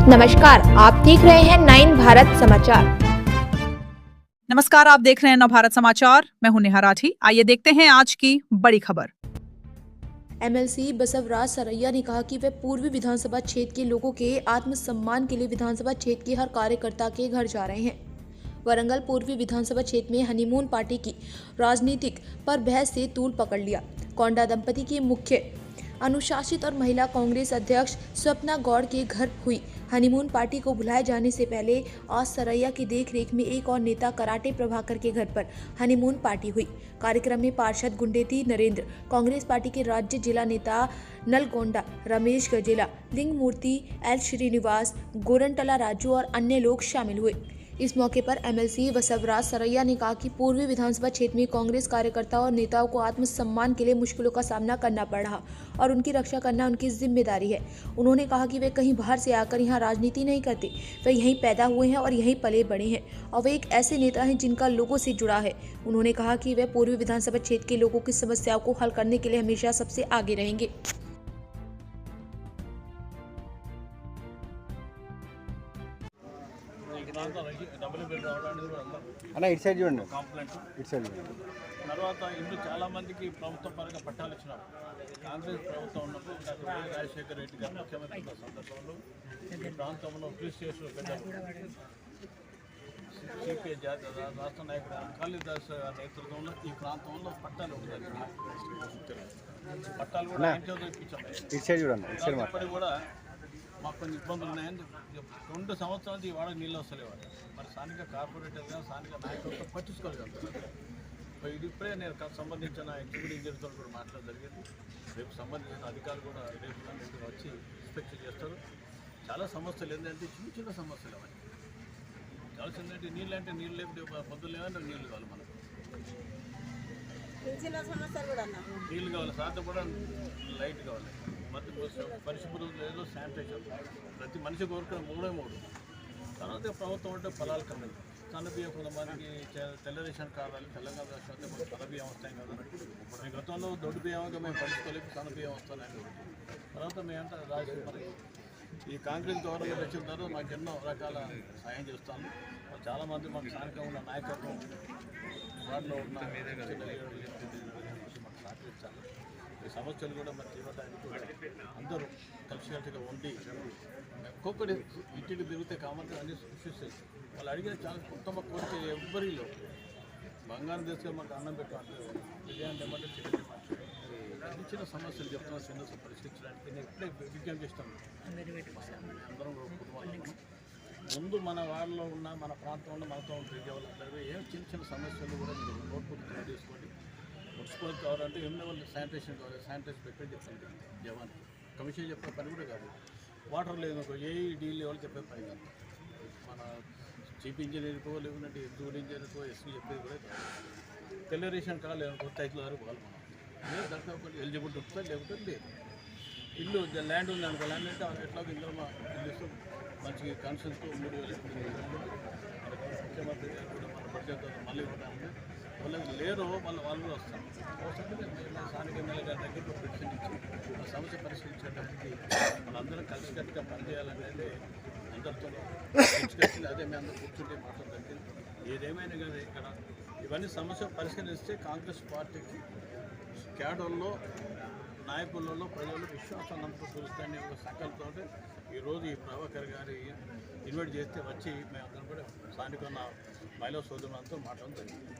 नमस्कार, आप देख रहे हैं 9 भारत समाचार। नमस्कार, आप देख रहे हैं नव भारत समाचार। मैं हूं नेहा राठी। आइए देखते हैं आज की बड़ी खबर। एमएलसी बसवराज सरैया ने कहा कि वे पूर्वी विधानसभा क्षेत्र के लोगों के आत्मसम्मान के लिए विधानसभा क्षेत्र के हर कार्यकर्ता के घर जा रहे हैं। वरंगल पूर्वी विधानसभा क्षेत्र में हनीमून पार्टी की राजनीतिक पर बहस से तूल पकड़ लिया। कोंडा दंपति की मुख्य अनुशासित और महिला कांग्रेस अध्यक्ष स्वप्ना गौड़ के घर हुई हनीमून पार्टी को बुलाए जाने से पहले आज सरैया की देखरेख में एक और नेता कराटे प्रभाकर के घर पर हनीमून पार्टी हुई। कार्यक्रम में पार्षद गुंडेती नरेंद्र, कांग्रेस पार्टी के राज्य जिला नेता नलगोंडा रमेश गजेला, लिंग मूर्ति, एल श्रीनिवास, गोरंटला राजू और अन्य लोग शामिल हुए। इस मौके पर एमएलसी बसवराज सरैया ने कहा कि पूर्वी विधानसभा क्षेत्र में कांग्रेस कार्यकर्ताओं और नेताओं को आत्मसम्मान के लिए मुश्किलों का सामना करना पड़ रहा और उनकी रक्षा करना उनकी जिम्मेदारी है। उन्होंने कहा कि वे कहीं बाहर से आकर यहाँ राजनीति नहीं करते, वे यहीं पैदा हुए हैं और यहीं पले बड़े हैं और वे एक ऐसे नेता हैं जिनका लोगों से जुड़ा है। उन्होंने कहा कि वे पूर्वी विधानसभा क्षेत्र के लोगों की समस्याओं को हल करने के लिए हमेशा सबसे आगे रहेंगे। అన్న ఇటు సైడ్ చూడండి, ఇటు సైడ్ చూడండి. తర్వాత ఇందులో చాలామందికి ప్రభుత్వ పరంగా పట్టాలు ఇచ్చినారు. కాంగ్రెస్ ప్రభుత్వం ఉన్నప్పుడు డాక్టర్ వైఎస్ రాజశేఖర రెడ్డి గారు ముఖ్యమంత్రి ఉన్న సందర్భంలో ఈ ప్రాంతంలో పోలీస్ స్టేషన్ పెద్దలు సిపిఐ జాతీయ రాష్ట్ర నాయకుడు కాళీదాస్ నేతృత్వంలో ఈ ప్రాంతంలో పట్టాలు పట్టాలు కూడా ఇటు సైడ్ చూడండి, ఇటు సైడ్ ఇప్పటికి కూడా మాకు కొన్ని ఇబ్బందులు ఉన్నాయని 2 సంవత్సరాలు ఈ వాడకు నీళ్ళు వస్తలేవాడు. మరి స్థానిక కార్పొరేటర్గా స్థానిక నాయకులతో పట్టించుకోగలుగుతారు. ఇది ఇప్పుడే నేను సంబంధించిన ఎగ్జిక్యూటివ్ ఇంజనీర్తో కూడా మాట్లాడడం జరిగింది. రేపు సంబంధించిన అధికారులు కూడా రేపు వచ్చి ఇన్స్పెక్షన్ చేస్తారు. చాలా సమస్యలు ఏంటంటే చిన్న చిన్న సమస్యలు అవన్నీ కావాల్సిందంటే నీళ్ళు అంటే నీళ్ళు లేకపోతే పొద్దులు లేవంటే నీళ్ళు కావాలి. మనకు నీళ్ళు కావాలి, సాధ్యం కూడా లైట్ కావాలి, మధ్య పరిశుభ్రం లేదు, శానిటైజర్ ప్రతి మనిషి కోరుకున్న 3 తర్వాత ప్రభుత్వం అంటే పొలాలు కమ్మింది. సన్నబియ్యం కొంతమందికి తెల్ల రేషన్ కార్డు తెలంగాణ రాష్ట్రం అయితే సన్నబియ్యం వస్తాయి కదా. మీ గతంలో దొడ్డు బియ్యంగా మేము పంచుకోలేక సన్నబియ్యం వస్తాయని తర్వాత మేమంతా రాజు మరి ఈ కాంగ్రెస్ గవర్నమెంట్ వచ్చిన తర్వాత మాకు ఎన్నో రకాల సాయం చేస్తాము. చాలామంది మాకు స్థానికంగా ఉన్న నాయకత్వం వాటిలో ఉన్న మాకు సహకరించాలి. ఈ సమస్యలు కూడా మరి తీవ్రడానికి అందరూ కలిసికట్టుగా ఉండి ఒక్కొక్కటి ఇంటికి తిరిగితే కామన్గా అన్ని సృష్టిస్తాయి. వాళ్ళు అడిగిన చాలా ఉత్తమ కోరిక ఎవ్వరిలో బంగారం తీసుకొని మాకు అన్నం పెట్టాలి, విజయాన్ని ఏమంటే చిన్న చిన్న సమస్యలు చెప్తున్నా చిన్న పరిష్కరించడానికి నేను ఇప్పుడే విజ్ఞప్తి చేస్తాను. అందరం కుటుంబాలు ముందు మన వాళ్ళలో ఉన్న మన ప్రాంతంలో మనతో తిరిగే వాళ్ళందరూ ఏం చిన్న చిన్న సమస్యలు కూడా మీరు నోట్బుక్ తీసుకోండి. మున్సిపల్ కావాలంటే ఏమైనా వాళ్ళు శానిటేషన్ కావాలి, శానిటైజర్ పెట్టని చెప్పండి. జవాన్ కమిషన్ చెప్పే పని కూడా కాదు. వాటర్ లేదు, ఏఈడీలు ఎవరు చెప్పే పని కాదు. మన చీఫ్ ఇంజనీర్కో లేకుంటే ఎగ్జిక్యూటివ్ ఇంజనీర్కో ఎస్పీ చెప్పేది కూడా కాదు. తెల్ల రేషన్ కార్డు లేదనుకో 5 వరకు వాళ్ళు మనం దాంట్లో ఒకటి ఎలిజిబుల్ ఉంటుంది, లేకపోతే లేదు. ఇల్లు ల్యాండ్ ఉంది అనుకో, ల్యాండ్ అంటే ఎట్లాగో ఇందులో మా ఇల్లు మంచి కాన్షియన్స్తో 3,000 ముఖ్యమంత్రి గారు కూడా మన బడ్జెట్ మళ్ళీ ఇవ్వడానికి వాళ్ళకి లేరు, వాళ్ళు కూడా వస్తారు. స్థానిక ఎమ్మెల్యే గారి దగ్గర పిటిషన్ ఇచ్చి ఆ సమస్య పరిష్కరించడానికి మనందరం కలిసికట్టుగా పనిచేయాలనేది అందరితో కలిసికట్టి అదే మేము అందరూ కూర్చుంటే మాట్లాడడానికి ఏదేమైనా కానీ ఇక్కడ ఇవన్నీ సమస్య పరిష్కరిస్తే కాంగ్రెస్ పార్టీకి క్యాడర్లో నాయకులలో ప్రజలు విశ్వాసం నమ్మకం చూస్తాయని ఒక సంకల్పంతో ఈరోజు ఈ ప్రభాకర్ గారి ఇన్వైట్ చేస్తే వచ్చి మేమందరం కూడా స్థానిక ఉన్న మహిళా సోదరులంతా మాట్లాడడం జరిగింది.